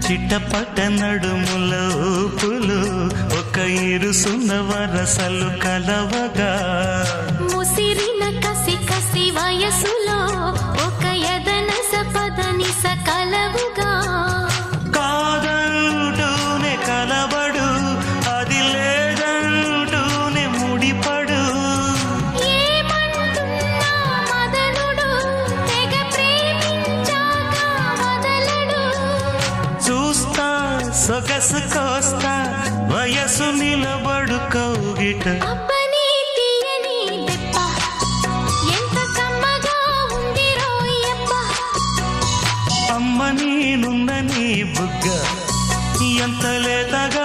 చిట్టపట నడుముల ఊపులు ఒక ఇరుసున్న వరసలు కలవగా ముసిరిన కసి కసి వయసులో ఒక యదన సపదని సకలవుగా కాదంటూనే కలబడు అది లేదంటూనే ముడిపడు ఏమంటున్నా మదనుడు తెగ ప్రేమించాక వదలడు చూస్తా సొగసు కోస్తా వయసు నిలబడు కౌగిట అబ్బని తీయని దెబ్బ ఎంత కమ్మగా ఉంది రోయప్ప అమ్మ నేనున్న నీ బుగ్గ ఎంత లేతగా